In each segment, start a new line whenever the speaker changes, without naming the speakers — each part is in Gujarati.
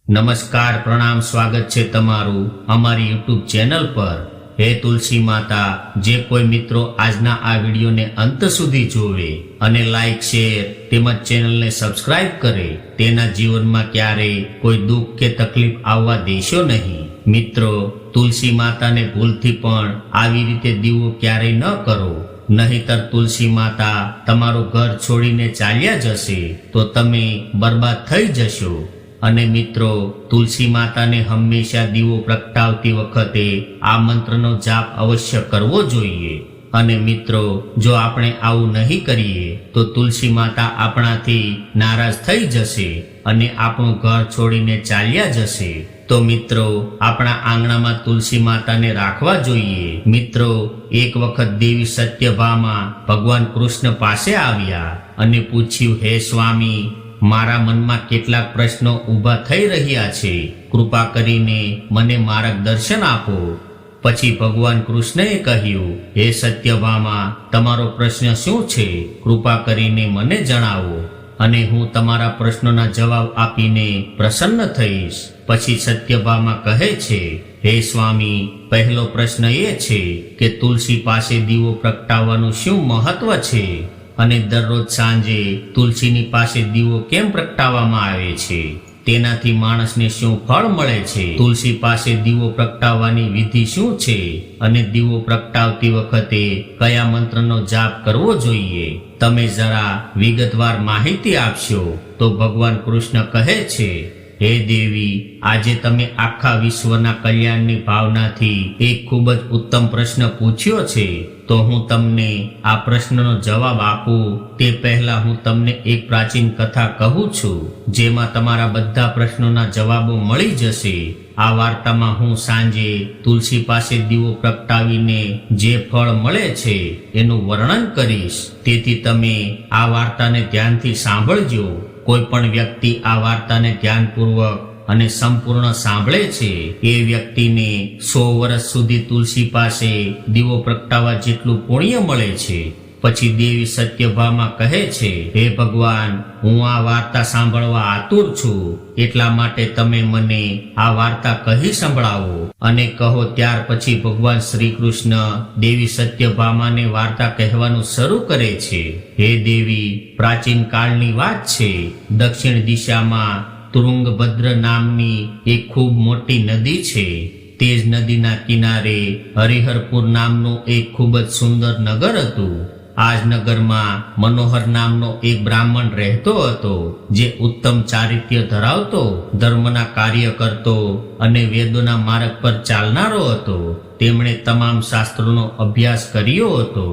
નમસ્કાર, પ્રણામ, સ્વાગત છે તમારું અમારી યુટ્યુબ ચેનલ પર. હે તુલસી માતા, જે કોઈ મિત્રો આજના આ વિડીયોને અંત સુધી જોવે અને લાઈક, શેર તેમજ ચેનલને સબસ્ક્રાઇબ કરે, તેના જીવનમાં ક્યારેય કોઈ દુઃખ કે તકલીફ આવવા દેશો નહીં. મિત્રો, તુલસી માતાને ભૂલથી પણ આવી રીતે દીવો ક્યારેય ન કરો, નહીતર તુલસી માતા તમારું ઘર છોડીને ચાલ્યા જશે તો તમે બરબાદ થઈ જશો. અને મિત્રો, તુલસી માતાને હંમેશા દીવો પ્રગટાવતી વખતે આ મંત્રનો જાપ અવશ્ય કરવો જોઈએ. અને મિત્રો, જો આપણે આવું નહીં કરીએ તો તુલસી માતા આપણાથી નારાજ થઈ જશે અને આપણું ઘર છોડીને ચાલ્યા જશે. તો મિત્રો, આપણા આંગણામાં તુલસી માતાને રાખવા જોઈએ. મિત્રો, એક વખત દેવી સત્યભામા ભગવાન કૃષ્ણ પાસે આવ્યા અને પૂછ્યું, હે સ્વામી, મારા મનમાં કેટલાક પ્રશ્નો ઊભા થઈ રહ્યા છે, કૃપા કરીને મને માર્ગદર્શન આપો. પછી ભગવાન કૃષ્ણએ કહ્યું, હે સત્યભામા, તમારો પ્રશ્ન શું છે? કૃપા કરીને મને જણાવો અને હું તમારા પ્રશ્નોના જવાબ આપીને પ્રસન્ન થઈશ. પછી સત્યભામા કહે છે, હે સ્વામી, પહેલો પ્રશ્ન એ છે કે તુલસી પાસે દીવો પ્રગટાવવાનું શું મહત્વ છે અને દરરોજ સાંજે તુલસીની પાસે દીવો કેમ પ્રગટાવવામાં આવે છે? તેનાથી માણસને શું ફળ મળે છે? તુલસી પાસે દીવો પ્રગટાવવાની વિધિ શું છે અને દીવો પ્રગટાવતી વખતે કયા મંત્રનો જાપ કરવો જોઈએ? તમે જરા વિગતવાર માહિતી આપશો. તો ભગવાન કૃષ્ણ કહે છે, હે દેવી, આજે તમે આખા વિશ્વના કલ્યાણની ભાવનાથી એક ખૂબ જ ઉત્તમ પ્રશ્ન પૂછ્યો છે. તો હું તમને આ પ્રશ્નનો જવાબ આપું તે પહેલા હું તમને એક પ્રાચીન કથા કહું છું, જેમાં તમારા બધા પ્રશ્નોના જવાબો મળી જશે. આ વાર્તામાં હું સાંજે તુલસી પાસે દીવો પ્રગટાવીને જે ફળ મળે છે એનું વર્ણન કરીશ. તેથી તમે આ વાર્તાને ધ્યાનથી સાંભળજો. કોઈ પણ વ્યક્તિ આ વાર્તાને ધ્યાનપૂર્વક અને સંપૂર્ણ સાંભળે છે એ વ્યક્તિને 100 વર્ષ સુધી તુલસી પાસે દીવો પ્રગટાવવા જેટલું પુણ્ય મળે છે. પછી દેવી સત્યભામા કહે છે, હે ભગવાન, હું આ વાર્તા સાંભળવા આતુર છું, એટલા માટે તમે મને આ વાર્તા કહી સંભળાવો. અને કહો. ત્યાર પછી ભગવાન શ્રી કૃષ્ણ દેવી સત્યભામાને વાર્તા કહેવાનું શરૂ કરે છે. હે દેવી, પ્રાચીન કાળની વાત છે. દક્ષિણ દિશામાં તુરુંગભદ્ર નામની એક ખૂબ મોટી નદી છે. તે જ નદીના કિનારે હરિહરપુર નામનું એક ખૂબ જ સુંદર નગર હતું. આ જ નગરમાં મનોહર નામનો એક બ્રાહ્મણ રહેતો હતો, જે ઉત્તમ ચારિત્ર્ય ધરાવતો, ધર્મના કાર્ય કરતો અને વેદોના માર્ગ પર ચાલનારો હતો. તેમણે તમામ શાસ્ત્રોનો અભ્યાસ કર્યો હતો.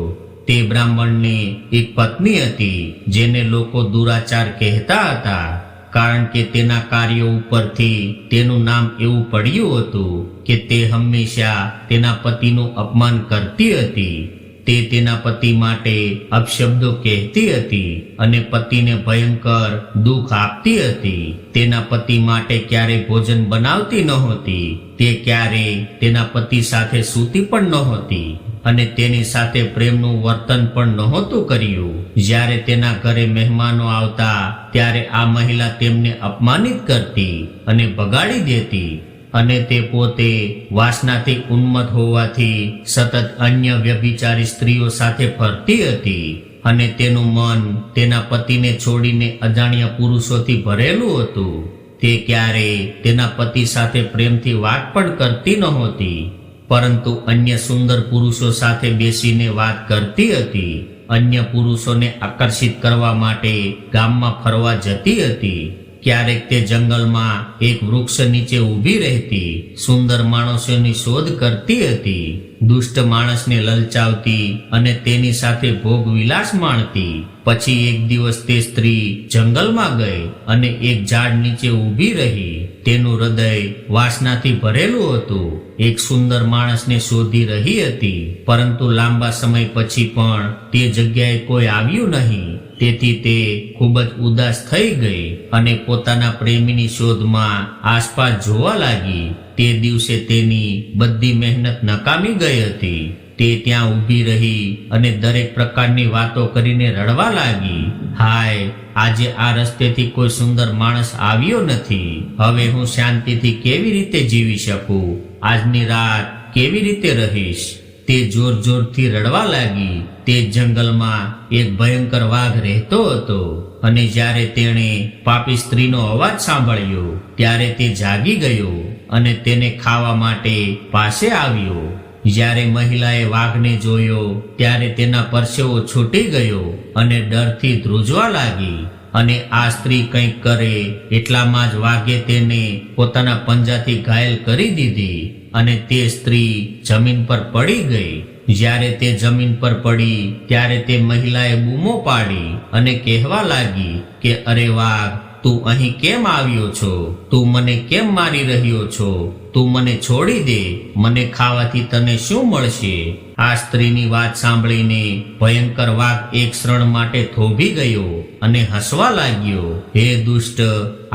તે બ્રાહ્મણને એક પત્ની હતી, જેને લોકો દુરાચાર કહેતા હતા, કારણ કે તેના કાર્યો ઉપરથી તેનું નામ એવું પડ્યું હતું કે તે હંમેશા તેના પતિનું અપમાન કરતી હતી. તે તેના પતિ માટે અપશબ્દો કહેતી હતી અને પતિને ભયંકર દુઃખ આપતી હતી. તેના પતિ માટે ક્યારેય ભોજન બનાવતી નહોતી. તે ક્યારેય તેના પતિ સાથે સૂતી પણ નહોતી અને તેની સાથે પ્રેમનું વર્તન પણ નહોતું કર્યું. જ્યારે તેના ઘરે મહેમાનો આવતા ત્યારે આ મહિલા તેમને અપમાનિત કરતી અને બગાડી દેતી. અને તે પોતે વાસનાથી ઉન્મત્ત હોવાથી સતત અન્ય વ્યભિચારી સ્ત્રીઓ સાથે ફરતી હતી અને તેનું મન તેના પતિને છોડીને અજાણ્યા પુરુષોથી ભરેલું હતું. તે ક્યારેય તેના પતિ સાથે પ્રેમથી વાત પણ કરતી નહોતી, પરંતુ અન્ય સુંદર પુરુષો સાથે બેસીને વાત કરતી હતી. અન્ય પુરુષોને આકર્ષિત કરવા માટે ગામમાં ફરવા જતી હતી. ક્યારેક તે જંગલમાં એક વૃક્ષ નીચે ઊભી રહેતી, સુંદર માણસોની શોધ કરતી હતી, દુષ્ટ માણસને લલચાવતી અને તેની સાથે ભોગ વિલાસ માણતી. પછી એક દિવસ તે સ્ત્રી જંગલમાં ગઈ અને એક ઝાડ નીચે ઊભી રહી. તેનું હૃદય વાસનાથી ભરેલું હતું. એક સુંદર માણસને શોધી રહી હતી, પરંતુ લાંબા સમય પછી પણ તે જગ્યાએ કોઈ આવ્યું નહીં. તેથી તે ખૂબ જ ઉદાસ થઈ ગઈ અને પોતાના પ્રેમીની શોધમાં આસપાસ જોવા લાગી. તે દિવસે તેની બધી મહેનત નકામી ગઈ હતી. તે ત્યાં ઊભી રહી અને દરેક પ્રકારની વાતો કરીને રડવા લાગી. હાય, આજે આ રસ્તેથી કોઈ સુંદર માણસ આવ્યો નથી. હવે હું શાંતિથી કેવી રીતે જીવી શકું? આજની રાત કેવી રીતે રહીશ? તે જોર જોરથી રડવા લાગી. તે જંગલમાં એક ભયંકર વાઘ રહેતો હતો અને જ્યારે તેણે પાપી સ્ત્રીનો અવાજ સાંભળ્યો ત્યારે તે જાગી ગયો અને તેને ખાવા માટે પાસે આવ્યો. જ્યારે મહિલાએ વાઘને જોયો ત્યારે તેના પરસેવો છૂટી ગયો અને ડરથી ધ્રુજવા લાગી. અને આ સ્ત્રી કંઈક કરે એટલામાં જ વાઘે તેને પોતાના પંજાથી ઘાયલ કરી દીધી અને તે સ્ત્રી જમીન પર પડી ગઈ. જ્યારે તે જમીન પર પડી ત્યારે તે મહિલાએ બૂમો પાડી અને કહેવા લાગી કે અરે વાઘ, તું અહીં કેમ આવ્યો છો? તું મને કેમ મારી રહ્યો છો? તું મને છોડી દે. મને ખાવાથી તને શું મળશે? આ સ્ત્રીની વાત સાંભળીને ભયંકર વાઘ એક ક્ષણ માટે થોભી ગયો અને હસવા લાગ્યો. હે દુષ્ટ,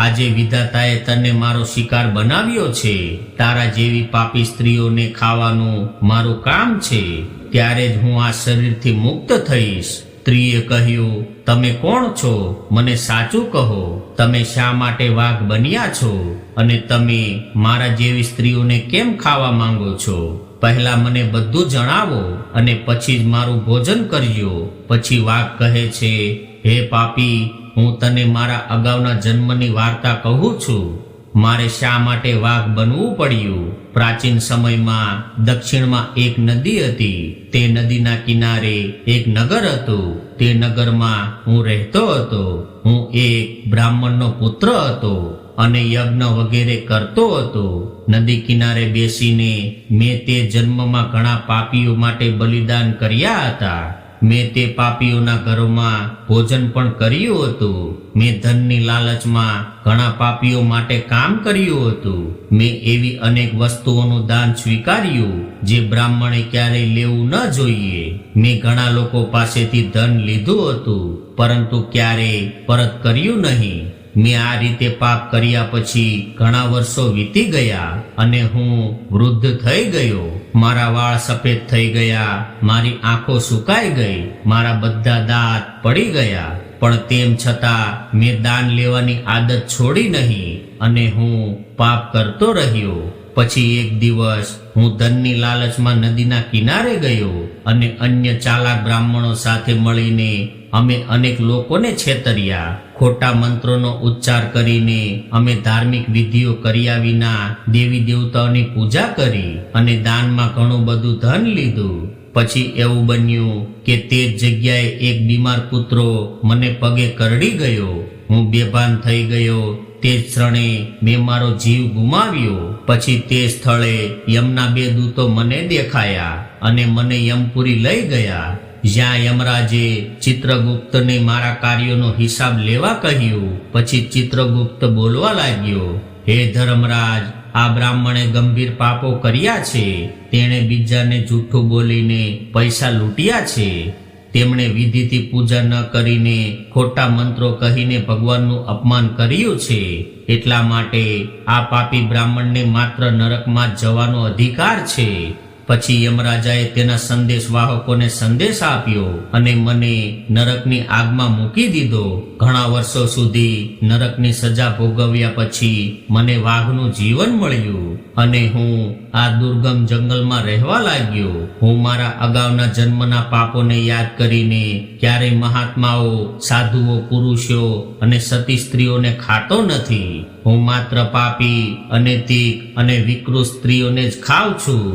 આજે વિધાતાએ તને મારો શિકાર બનાવ્યો છે. તારા જેવી પાપી સ્ત્રીઓને ખાવાનું મારું કામ છે. ત્યારે જ હું આ શરીરથી મુક્ત થઈશ. સ્ત્રીએ કહ્યું, તમે કોણ છો? મને સાચું કહો. તમે શા માટે વાઘ બન્યા છો અને તમે મારા જેવી સ્ત્રીઓને કેમ ખાવા માંગો છો? પહેલા મને બધું જણાવો અને પછી જ મારું ભોજન કરજો. પછી વાઘ કહે છે, હે પાપી, હું તને મારા અગાઉના જન્મની વાર્તા કહું છું. મારે શા માટે વાઘ બનવું પડ્યું? પ્રાચીન સમયમાં દક્ષિણમાં એક નદી હતી. તે નદીના કિનારે એક નગર હતું. તે નગરમાં હું રહેતો હતો. હું એક બ્રાહ્મણનો પુત્ર હતો અને યજ્ઞ વગેરે કરતો હતો. નદી કિનારે બેસીને મેં તે જન્મમાં ઘણા પાપીઓ માટે બલિદાન કર્યા હતા. મેં તે પાપીઓના ઘરોમાં ભોજન પણ કર્યું હતું. મેં ધનની લાલચમાં ઘણા પાપીઓ માટે કામ કર્યું હતું. મેં એવી અનેક વસ્તુઓનું દાન સ્વીકાર્યું જે બ્રાહ્મણે ક્યારેય લેવું ન જોઈએ. મેં ઘણા લોકો પાસેથી ધન લીધું હતું પરંતુ ક્યારેય પરત કર્યું નહીં. મેં આ રીતે પાપ કર્યા પછી ઘણા વર્ષો વીતી ગયા અને હું વૃદ્ધ થઈ ગયો. મારા વાળ સફેદ થઈ ગયા, મારી આંખો સુકાઈ ગઈ, મારા બધા દાંત પડી ગયા. પણ તેમ છતાં મેં દાન લેવાની આદત છોડી નહીં અને હું પાપ કરતો રહ્યો. પછી એક દિવસ હું ધનની લાલચમાં નદીના કિનારે ગયો અને અન્ય ચાલાક બ્રાહ્મણો સાથે મળીને અમે અનેક લોકોને છેતર્યા. ખોટા મંત્રોનો ઉચ્ચાર કરીને અમે ધાર્મિક વિધિઓ કર્યા વિના દેવી દેવતાઓની પૂજા કરી અને દાનમાં ઘણું બધું ધન લીધું. પછી એવું બન્યું કે તે જ જગ્યાએ એક બીમાર કૂતરો મને પગે કરડી ગયો. હું બેભાન થઈ ગયો. તે જ ક્ષણે મેં મારો જીવ ગુમાવ્યો. પછી તે સ્થળે યમના બે દૂતો મને દેખાયા અને મને યમપુરી લઈ ગયા, જ્યાં યમરાજે ચિત્રગુપ્તને મારા કાર્યોનો હિસાબ લેવા કહ્યું. પછી ચિત્રગુપ્ત બોલવા લાગ્યો, હે ધર્મરાજ, આ બ્રાહ્મણે ગંભીર પાપો કર્યા છે. તેણે બીજાને જૂઠું બોલીને પૈસા લૂંટ્યા છે. તેમણે વિધિથી પૂજા ન કરીને ખોટા મંત્રો કહીને ભગવાનનું અપમાન કર્યું છે. એટલા માટે આ પાપી બ્રાહ્મણને માત્ર નરકમાં જ જવાનો અધિકાર છે. પછી યમરાજાએ તેના સંદેશવાહકોને સંદેશ આપ્યો અને મને નરકની આગમાં મૂકી દીધો. ઘણા વર્ષો સુધી નરકની સજા ભોગવ્યા પછી મને વાઘનું જીવન મળ્યું અને હું આ દુર્ગમ જંગલમાં રહેવા લાગ્યો. હું મારા અગાઉના જન્મના પાપોને યાદ કરીને ક્યારેય મહાત્માઓ, સાધુઓ, પુરુષો અને સતી સ્ત્રીઓને ખાતો નથી. હું માત્ર પાપી, અનૈતિક અને વિકૃત સ્ત્રીઓને જ ખાઉં છું,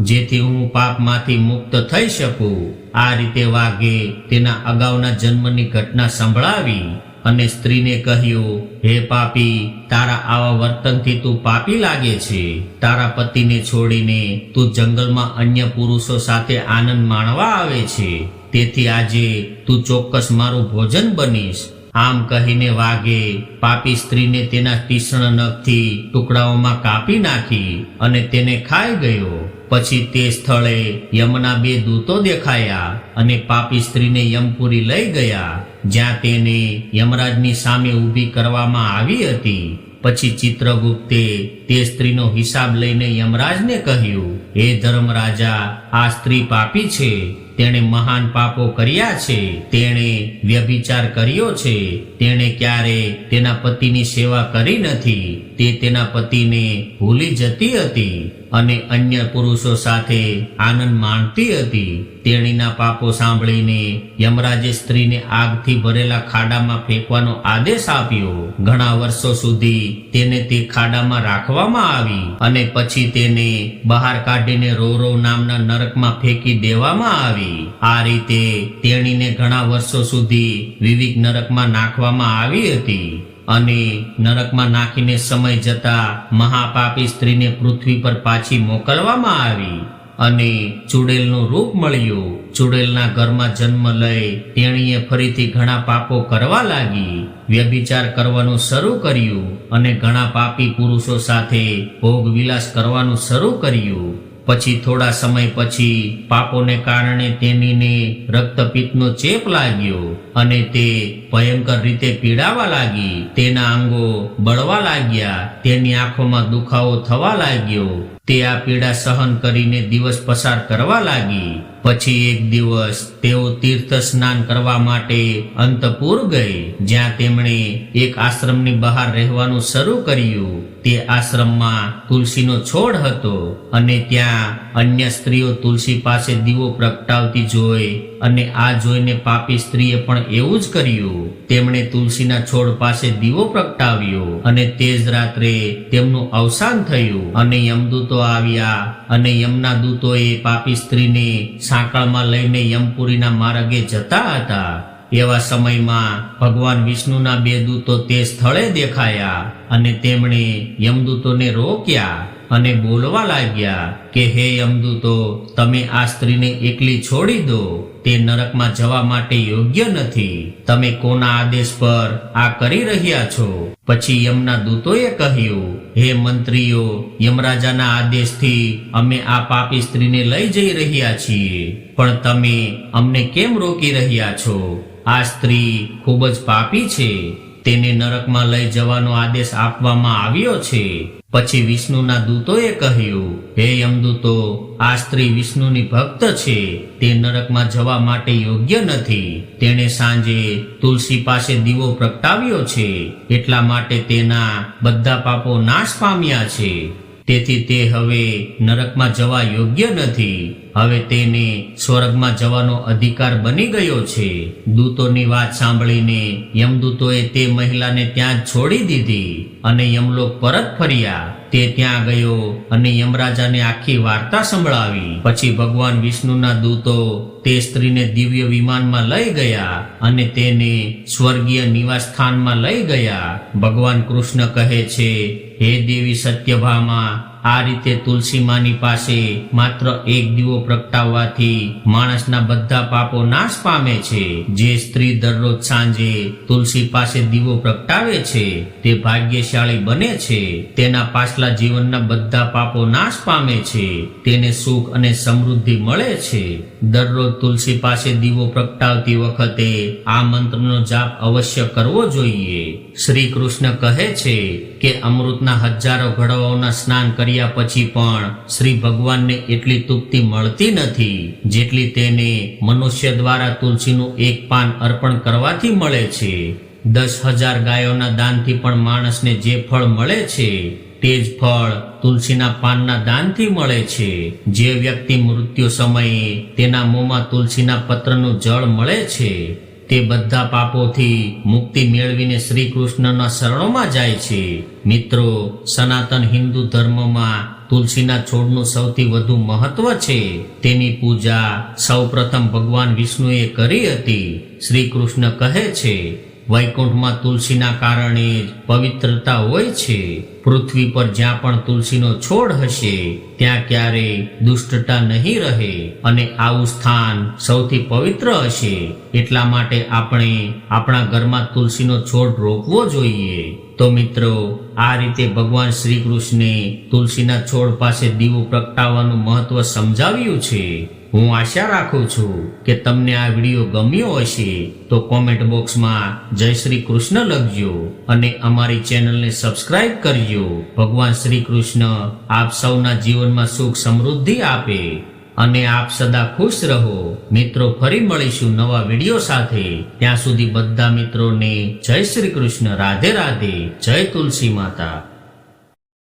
જેથી હું પાપમાંથી મુક્ત થઈ શકું. આ રીતે વાઘે તેના અગાઉના જન્મની ઘટના સંભળાવી અને સ્ત્રીને કહ્યું, હે પાપી, તારા આવા વર્તનથી તું પાપી લાગે છે. તારા પતિને છોડીને તું જંગલમાં અન્ય પુરુષો સાથે આનંદ માણવા આવે છે. તેથી આજે તું ચોક્કસ મારું ભોજન બનીશ. આમ કહીને વાઘે પાપી સ્ત્રીને તેના તીક્ષ્ણ નખથી ટુકડાઓમાં કાપી નાખી અને તેને ખાઈ ગયો. પછી તે સ્થળે યમના બે દૂતો દેખાયા અને પાપી સ્ત્રીને યમપુરી લઈ ગયા, જ્યાં તેને યમરાજની સામે ઊભી કરવામાં આવી હતી. પછી ચિત્રગુપ્તે તે સ્ત્રીનો હિસાબ લઈને યમરાજને કહ્યું, હે ધર્મરાજા, આ સ્ત્રી પાપી છે. તેણે મહાન પાપો કર્યા છે. તેણે વ્યભિચાર કર્યો છે. તેણે ક્યારે તેના પતિની સેવા કરી નથી. તે તેના પતિને ભૂલી જતી હતી અને અન્ય પુરુષો સાથે આનંદ માણતી હતી. તેણીના પાપો સાંભળીને યમરાજે સ્ત્રીને આગથી ભરેલા ખાડામાં ફેંકવાનો આદેશ આપ્યો. ઘણા વર્ષો સુધી તેને તે ખાડામાં રાખવામાં આવી અને પછી તેને બહાર કાઢીને રોરવ નામના નરકમાં ફેંકી દેવામાં આવી. આ રીતે તેણીને ઘણા વર્ષો સુધી વિવિધ નરકમાં નાખવામાં આવી હતી અને નરકમાં નાખીને સમય જતા મહાપાપી સ્ત્રીને પૃથ્વી પર પાછી મોકલવામાં આવી અને ચુડેલનું રૂપ મળ્યું. ચુડેલના ઘરમાં જન્મ લઈ તેણીએ ફરીથી ઘણા પાપો કરવા લાગી. વ્યભિચાર કરવાનું શરૂ કર્યું અને ઘણા પાપી પુરુષો સાથે ભોગ વિલાસ કરવાનું શરૂ કર્યું. પછી થોડા સમય પછી પાપોને કારણે તેણીને રક્તપિત્તનો ચેપ લાગ્યો અને તે ભયંકર રીતે પીડાવા લાગી. તેના અંગો બળવા લાગ્યા. તેની આંખોમાં દુખાવો થવા લાગ્યો. તે આ પીડા સહન કરીને દિવસ પસાર કરવા લાગી. પછી એક દિવસ તેઓ તીર્થ સ્નાન કરવા માટે અંતપુર ગઈ, જ્યાં તેમણે એક આશ્રમની બહાર રહેવાનું શરૂ કર્યું. તે આશ્રમમાં તુલસીનો છોડ હતો અને ત્યાં અન્ય સ્ત્રીઓ તુલસી પાસે દીવો પ્રગટાવતી જોઈ અને આ જોઈને પાપી સ્ત્રીએ પણ એવું જ કર્યું. તેમણે તુલસીના છોડ પાસે દીવો પ્રગટાવ્યો અને તે જ રાત્રે તેમનું અવસાન થયું અને યમદૂતો આવ્યા અને યમના દૂતોએ પાપી સ્ત્રીને સાંકળમાં લઈને યમપુરીના માર્ગે જતા હતા. એવા સમયમાં ભગવાન વિષ્ણુના બે દૂતો તે સ્થળે દેખાયા અને તેમણે યમદૂતોને રોક્યા અને બોલવા લાગ્યા કે હે યમદૂતો, તમે આ સ્ત્રીને એકલી છોડી દો. તે નરકમાં જવા માટે યોગ્ય નથી. તમે કોના આદેશ પર આ કરી રહ્યા છો? પછી યમના દૂતોએ કહ્યું, હે મંત્રીઓ, યમરાજાના આદેશથી અમે આ પાપી સ્ત્રીને લઈ જઈ રહ્યા છીએ, પણ તમે અમને કેમ રોકી રહ્યા છો? આ સ્ત્રી ખૂબ જ પાપી છે. તેને નરકમાં લઈ જવાનો આદેશ આપવામાં આવ્યો છે. પછી વિષ્ણુના દૂતોએ કહ્યું, હે યમદૂતો, આ સ્ત્રી વિષ્ણુની ભક્ત છે. તે નરકમાં જવા માટે યોગ્ય નથી. તેણે સાંજે તુલસી પાસે દીવો પ્રગટાવ્યો છે, એટલા માટે તેના બધા પાપો નાશ પામ્યા છે. તેથી તે હવે નરકમાં જવા યોગ્ય નથી. હવે તેને સ્વર્ગમાં જવાનો અધિકાર બની ગયો છે. દૂતોની વાત સાંભળીને યમદૂતોએ તે મહિલાને ત્યાં જ છોડી દીધી અને યમલોક પરત ફર્યા. તે ત્યાં ગયો અને યમરાજાને આખી વાર્તા સંભળાવી. પછી ભગવાન વિષ્ણુના દૂતો તે સ્ત્રીને દિવ્ય વિમાનમાં લઈ ગયા અને તેને સ્વર્ગીય નિવાસ સ્થાનમાં લઈ ગયા. ભગવાન કૃષ્ણ કહે છે, હે દેવી સત્યભામા, આ રીતે તુલસી માની પાસે માત્ર એક દીવો પ્રગટાવવાથી માણસના બધા પાપો નાશ પામે છે. જે સ્ત્રી દરરોજ સાંજે તુલસી પાસે દીવો પ્રગટાવે છે તે ભાગ્યશાળી બને છે. તેના પાછલા જીવનના બધા પાપો નાશ પામે છે. તેને સુખ અને સમૃદ્ધિ મળે છે. દરરોજ તુલસી પાસે દીવો પ્રગટાવતી વખતે આ મંત્રનો જાપ અવશ્ય કરવો જોઈએ. શ્રી કૃષ્ણ કહે છે કે અમૃતના હજારો ઘડાઓના સ્નાન કર્યા પછી પણ શ્રી ભગવાનને એટલી તૃપ્તિ મળતી નથી જેટલી તેને મનુષ્ય દ્વારા તુલસીનું એક પાન અર્પણ કરવાથી મળે છે. 10,000 ગાયોના દાનથી પણ માણસને જે ફળ મળે છે તે જ ફળ તુલસીના પાનના દાનથી મળે છે. જે વ્યક્તિ મૃત્યુ સમયે તેના મોંમાં તુલસીના પત્રનું જળ મળે છે તે બધા પાપોથી મુક્તિ મેળવીને શ્રી કૃષ્ણના શરણોમાં જાય છે. મિત્રો, સનાતન હિન્દુ ધર્મમાં તુલસીના છોડનું સૌથી વધુ મહત્વ છે. તેની પૂજા સૌપ્રથમ ભગવાન વિષ્ણુએ કરી હતી. શ્રી કૃષ્ણ કહે છે, વૈકુંઠમાં તુલસીના કારણે જ પવિત્રતા હોય છે. પૃથ્વી પર જ્યાં પણ તુલસીનો છોડ હશે ત્યાં ક્યારેય દુષ્ટતા નહીં રહે અને આવું સ્થાન સૌથી પવિત્ર હશે. એટલા માટે આપણે આપણા ઘરમાં તુલસીનો છોડ રોપવો જોઈએ. તો મિત્રો, આ રીતે ભગવાન શ્રી કૃષ્ણે તુલસીના છોડ પાસે દીવો પ્રગટાવવાનું મહત્વ સમજાવ્યું છે. હું આશા રાખું છું કે તમને આ વિડીયો ગમ્યો હશે તો કોમેન્ટ બોક્સમાં જય શ્રી કૃષ્ણ લખજો અને અમારી ચેનલને સબસ્ક્રાઇબ કરજો. ભગવાન શ્રી કૃષ્ણ આપ સૌના જીવનમાં સુખ સમૃદ્ધિ આપે અને આપ સદા ખુશ રહો. મિત્રો, ફરી મળીશું નવા વિડીયો સાથે. ત્યાં સુધી બધા મિત્રોને જય શ્રી કૃષ્ણ. રાધે રાધે. જય તુલસી માતા.